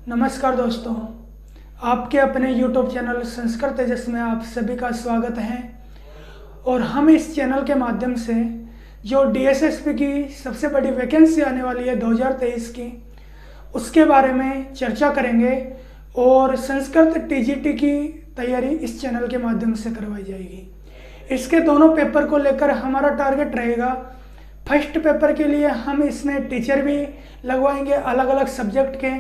नमस्कार दोस्तों, आपके अपने YouTube चैनल संस्कृत तेजस में आप सभी का स्वागत है। और हम इस चैनल के माध्यम से जो DSSP की सबसे बड़ी वैकेंसी आने वाली है 2023 की, उसके बारे में चर्चा करेंगे और संस्कृत TGT की तैयारी इस चैनल के माध्यम से करवाई जाएगी। इसके दोनों पेपर को लेकर हमारा टारगेट रहेगा। फर्स्ट पेपर के लिए हम इसमें टीचर भी लगवाएंगे अलग अलग सब्जेक्ट के,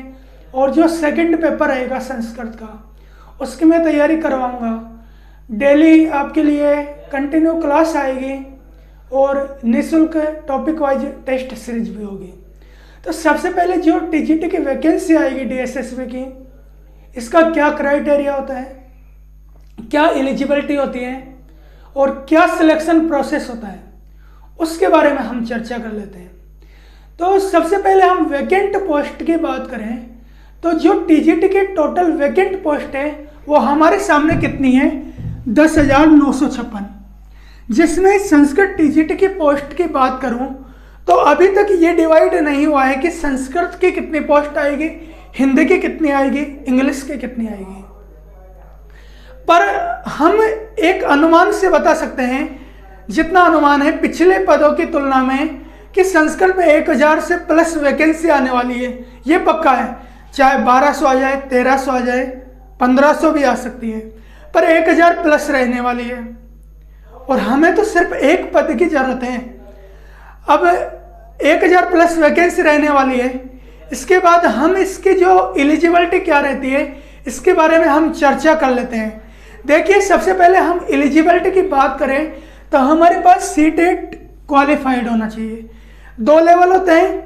और जो सेकंड पेपर रहेगा संस्कृत का, उसकी मैं तैयारी करवाऊंगा। डेली आपके लिए कंटिन्यू क्लास आएगी और निःशुल्क टॉपिक वाइज टेस्ट सीरीज भी होगी। तो सबसे पहले जो TGT की वैकेंसी आएगी DSSP की, इसका क्या क्राइटेरिया होता है, क्या एलिजिबिलिटी होती है और क्या सिलेक्शन प्रोसेस होता है, उसके बारे में हम चर्चा कर लेते हैं। तो सबसे पहले हम वैकेंट पोस्ट की बात करें तो जो TGT की टोटल वैकेंट पोस्ट है वो हमारे सामने कितनी है, 10,956। जिसमें संस्कृत TGT की पोस्ट की बात करूं तो अभी तक ये डिवाइड नहीं हुआ है कि संस्कृत की कितनी पोस्ट आएगी, हिंदी की कितनी आएगी, इंग्लिश की कितनी आएगी। पर हम एक अनुमान से बता सकते हैं, जितना अनुमान है पिछले पदों की तुलना में, कि संस्कृत में 1000 से प्लस वैकेंसी आने वाली है। ये पक्का है, चाहे 1200 आ जाए, 1300 आ जाए, 1500 भी आ सकती है, पर 1000 प्लस रहने वाली है। और हमें तो सिर्फ एक पद की जरूरत है। अब 1000 प्लस वैकेंसी रहने वाली है। इसके बाद हम इसकी जो एलिजिबिलिटी क्या रहती है, इसके बारे में हम चर्चा कर लेते हैं। देखिए, सबसे पहले हम एलिजिबिलिटी की बात करें तो हमारे पास CTET क्वालिफाइड होना चाहिए। 2 लेवल होते हैं,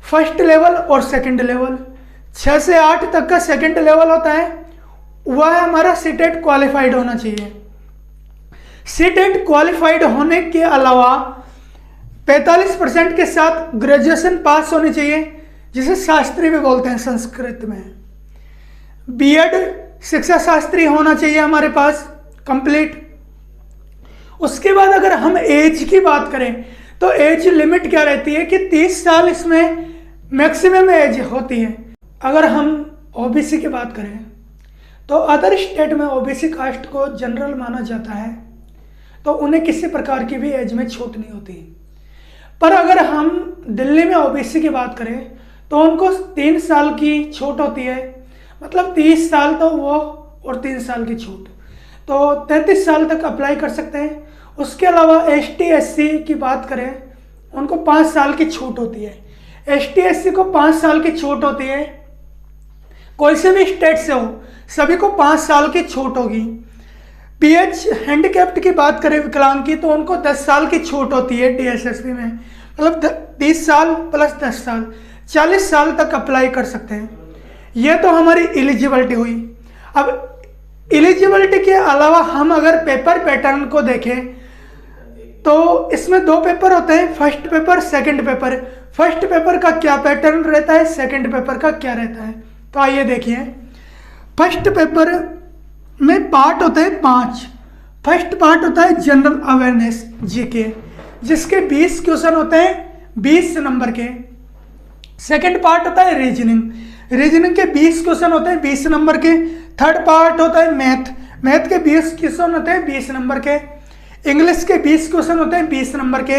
फर्स्ट लेवल और सेकंड लेवल। 6 से 8 तक का सेकंड लेवल होता है, वह हमारा CTET क्वालिफाइड होना चाहिए। CTET क्वालिफाइड होने के अलावा 45% के साथ ग्रेजुएशन पास होनी चाहिए, जिसे शास्त्री भी बोलते हैं संस्कृत में। B.Ed शिक्षा शास्त्री होना चाहिए हमारे पास कंप्लीट। उसके बाद अगर हम एज की बात करें तो एज लिमिट क्या रहती है कि 30 साल इसमें मैक्सिमम एज होती है। अगर हम OBC की बात करें तो अदर स्टेट में OBC कास्ट को जनरल माना जाता है, तो उन्हें किसी प्रकार की भी एज में छूट नहीं होती। पर अगर हम दिल्ली में OBC की बात करें तो उनको 3 साल की छूट होती है, मतलब 30 साल तो वो और 3 साल की छूट, तो 33 साल तक अप्लाई कर सकते हैं। उसके अलावा ST SC की बात करें, उनको 5 साल की छूट होती है। ST SC को 5 साल की छूट होती है, कोई से भी स्टेट से हो, सभी को 5 साल की छूट होगी। PH हैंडीकैप्ड की बात करें, विकलांग की, तो उनको 10 साल की छूट होती है DSSP में, मतलब 30 साल प्लस 10 साल, 40 साल तक अप्लाई कर सकते हैं। यह तो हमारी एलिजिबिलिटी हुई। अब एलिजिबिलिटी के अलावा हम अगर पेपर पैटर्न को देखें तो इसमें 2 पेपर होते हैं, first paper, second paper. First paper का क्या पैटर्न रहता है, सेकंड पेपर का क्या रहता है, तो आइए देखिए। फर्स्ट पेपर में पार्ट होते हैं 5। फर्स्ट पार्ट होता है जनरल अवेयरनेस GK, जिसके 20 क्वेश्चन होते हैं 20 नंबर के। सेकंड पार्ट होता है रीजनिंग के 20 क्वेश्चन होते हैं 20 नंबर के। थर्ड पार्ट होता है मैथ के 20 क्वेश्चन होते हैं 20 नंबर के। इंग्लिश के 20 क्वेश्चन होते हैं 20 नंबर के।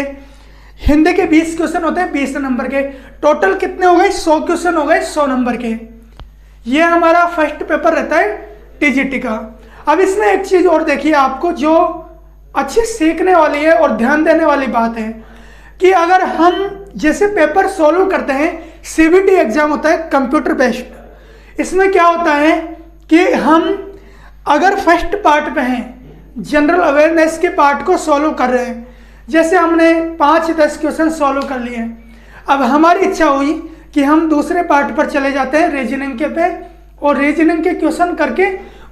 हिंदी के 20 क्वेश्चन होते हैं 20 नंबर के। टोटल कितने हो गए, 100 क्वेश्चन हो गए 100 नंबर के। ये हमारा फर्स्ट पेपर रहता है TGT का। अब इसमें एक चीज और देखिए, आपको जो अच्छी सीखने वाली है और ध्यान देने वाली बात है कि अगर हम जैसे पेपर सोल्व करते हैं, CBT एग्जाम होता है कंप्यूटर बेस्ड। इसमें क्या होता है कि हम अगर फर्स्ट पार्ट पे हैं, जनरल अवेयरनेस के पार्ट को सॉल्व कर रहे हैं, जैसे हमने 5-10 क्वेश्चन सॉल्व कर लिए, अब हमारी इच्छा हुई कि हम दूसरे पार्ट पर चले जाते हैं रीजनिंग के पे, और रीजनिंग के क्वेश्चन करके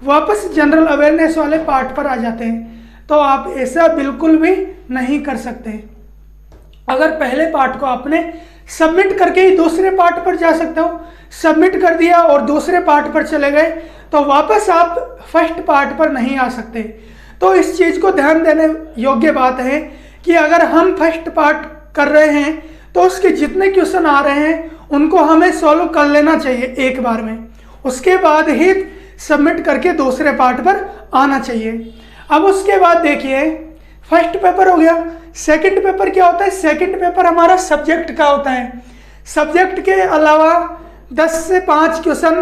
वापस जनरल अवेयरनेस वाले पार्ट पर आ जाते हैं, तो आप ऐसा बिल्कुल भी नहीं कर सकते। अगर पहले पार्ट को आपने सबमिट करके ही दूसरे पार्ट पर जा सकते हो, सबमिट कर दिया और दूसरे पार्ट पर चले गए तो वापस आप फर्स्ट पार्ट पर नहीं आ सकते। तो इस चीज़ को ध्यान देने योग्य बात है कि अगर हम फर्स्ट पार्ट कर रहे हैं तो उसके जितने क्वेश्चन आ रहे हैं उनको हमें सॉल्व कर लेना चाहिए एक बार में, उसके बाद ही सबमिट करके दूसरे पार्ट पर आना चाहिए। अब उसके बाद देखिए फर्स्ट पेपर हो गया। सेकंड पेपर क्या होता है? सेकंड पेपर हमारा सब्जेक्ट का होता है। सब्जेक्ट के अलावा 10 से 5 क्वेश्चन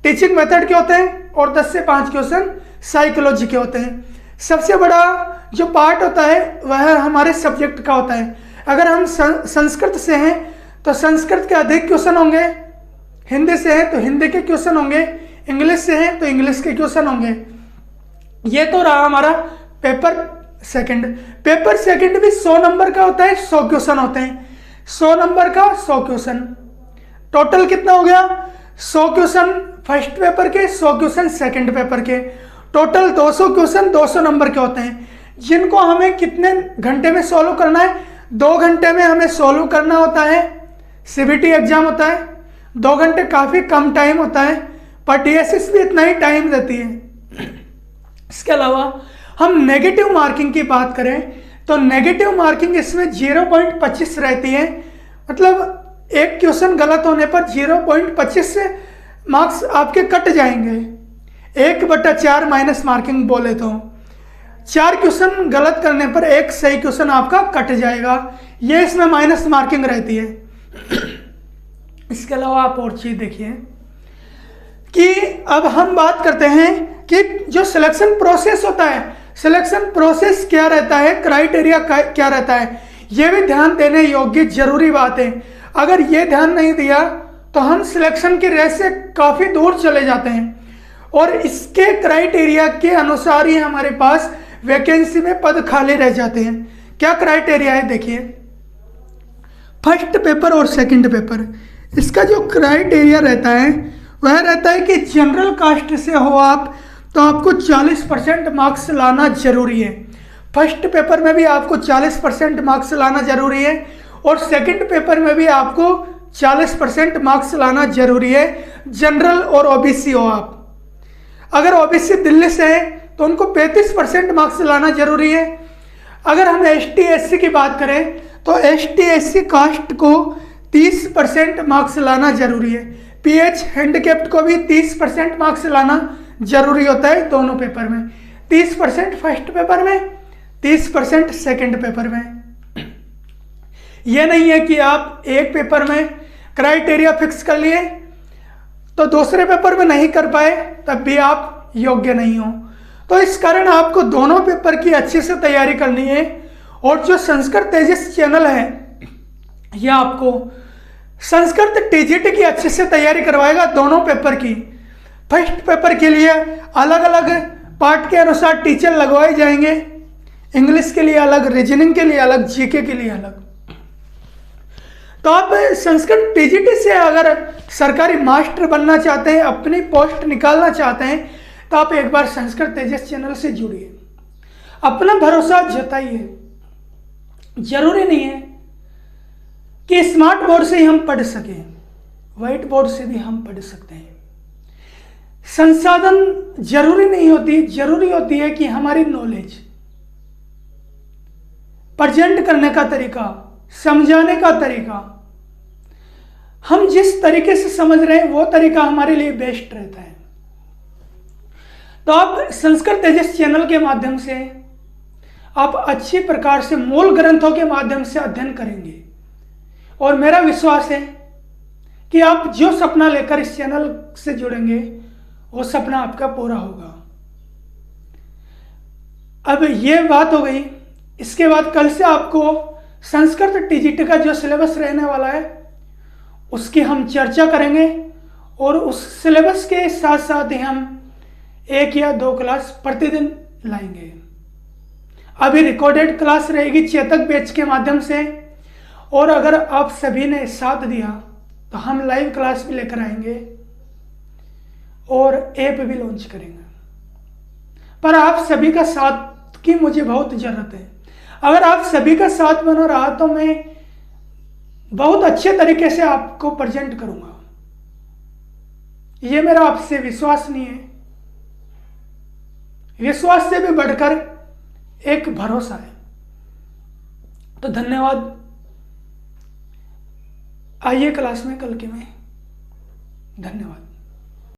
टीचिंग मेथड के होते हैं और 10 से 5 क्वेश्चन साइकोलॉजी के होते हैं। सबसे बड़ा जो पार्ट होता है वह हमारे सब्जेक्ट का होता है। अगर हम संस्कृत से हैं तो संस्कृत के अधिक क्वेश्चन होंगे, हिंदी से हैं तो हिंदी के क्वेश्चन होंगे, इंग्लिश से हैं तो इंग्लिश के क्वेश्चन होंगे। ये तो रहा हमारा पेपर सेकंड। पेपर सेकंड भी 100 नंबर का होता है, 100 क्वेश्चन होते हैं। 100 नंबर का 100 क्वेश्चन, टोटल कितना हो गया? 100 क्वेश्चन फर्स्ट पेपर के, 100 क्वेश्चन सेकंड पेपर के, टोटल 200 क्वेश्चन 200 नंबर के होते हैं, जिनको हमें कितने घंटे में सॉल्व करना है? 2 घंटे में हमें सॉल्व करना होता है। सीबीटी एग्जाम होता है, 2 घंटे काफ़ी कम टाइम होता है, पर डीएसएस भी इतना ही टाइम देती है। इसके अलावा हम नेगेटिव मार्किंग की बात करें तो नेगेटिव मार्किंग इसमें 0.25 रहती है। मतलब एक क्वेश्चन गलत होने पर 0.25 से मार्क्स आपके कट जाएंगे। 1/4 माइनस मार्किंग बोले तो 4 क्वेश्चन गलत करने पर 1 सही क्वेश्चन आपका कट जाएगा। ये इसमें माइनस मार्किंग रहती है। इसके अलावा आप और चीज देखिए कि अब हम बात करते हैं कि जो सिलेक्शन प्रोसेस होता है, सिलेक्शन प्रोसेस क्या रहता है, क्राइटेरिया क्या रहता है, यह भी ध्यान देने योग्य जरूरी बात है। अगर ये ध्यान नहीं दिया तो हम सिलेक्शन की रेस से काफ़ी दूर चले जाते हैं और इसके क्राइटेरिया के अनुसार ही हमारे पास वैकेंसी में पद खाली रह जाते हैं। क्या क्राइटेरिया है देखिए, फर्स्ट पेपर और सेकंड पेपर, इसका जो क्राइटेरिया रहता है वह रहता है कि जनरल कास्ट से हो आप तो आपको 40% मार्क्स लाना जरूरी है। फर्स्ट पेपर में भी आपको 40% मार्क्स लाना जरूरी है और सेकंड पेपर में भी आपको 40% मार्क्स लाना जरूरी है, जनरल और ओबीसी हो आप। अगर ओबीसी दिल्ली से है तो उनको 35% मार्क्स लाना जरूरी है। अगर हम एसटी एससी की बात करें तो एसटी एससी कास्ट को 30% मार्क्स लाना जरूरी है। पीएच हैंडीकैप्ड को भी 30% मार्क्स लाना जरूरी होता है दोनों पेपर में, 30% फर्स्ट पेपर में, 30% सेकंड पेपर में। यह नहीं है कि आप एक पेपर में क्राइटेरिया फिक्स कर लिए तो दूसरे पेपर में नहीं कर पाए तब भी आप योग्य नहीं हो। तो इस कारण आपको दोनों पेपर की अच्छे से तैयारी करनी है। और जो संस्कृत तेजस चैनल है यह आपको संस्कृत टीजीटी की अच्छे से तैयारी करवाएगा दोनों पेपर की। फर्स्ट पेपर के लिए अलग अलग पार्ट के अनुसार टीचर लगवाए जाएंगे, इंग्लिश के लिए अलग, रीजनिंग के लिए अलग, जीके के लिए अलग। तो आप संस्कृत टीजीटी से अगर सरकारी मास्टर बनना चाहते हैं, अपनी पोस्ट निकालना चाहते हैं, तो आप एक बार संस्कृत तेजस चैनल से जुड़िए, अपना भरोसा जताइए। जरूरी नहीं है कि स्मार्ट बोर्ड से ही हम पढ़ सकें, व्हाइट बोर्ड से भी हम पढ़ सकते हैं। संसाधन जरूरी नहीं होती, जरूरी होती है कि हमारी नॉलेज, प्रेजेंट करने का तरीका, समझाने का तरीका, हम जिस तरीके से समझ रहे हैं वो तरीका हमारे लिए बेस्ट रहता है। तो आप संस्कृत तेजस चैनल के माध्यम से आप अच्छी प्रकार से मूल ग्रंथों के माध्यम से अध्ययन करेंगे और मेरा विश्वास है कि आप जो सपना लेकर इस चैनल से जुड़ेंगे वो सपना आपका पूरा होगा। अब ये बात हो गई। इसके बाद कल से आपको संस्कृत टीजीटी का जो सिलेबस रहने वाला है उसकी हम चर्चा करेंगे और उस सिलेबस के साथ साथ ही हम 1 या 2 क्लास प्रतिदिन लाएंगे। अभी रिकॉर्डेड क्लास रहेगी चेतक बैच के माध्यम से और अगर आप सभी ने साथ दिया तो हम लाइव क्लास भी लेकर आएंगे और ऐप भी लॉन्च करेंगे। पर आप सभी का साथ की मुझे बहुत ज़रूरत है। अगर आप सभी का साथ बना रहा तो मैं बहुत अच्छे तरीके से आपको प्रेजेंट करूंगा। ये मेरा आपसे विश्वास नहीं है, विश्वास से भी बढ़कर एक भरोसा है। तो धन्यवाद। आइए क्लास में कल के में। धन्यवाद।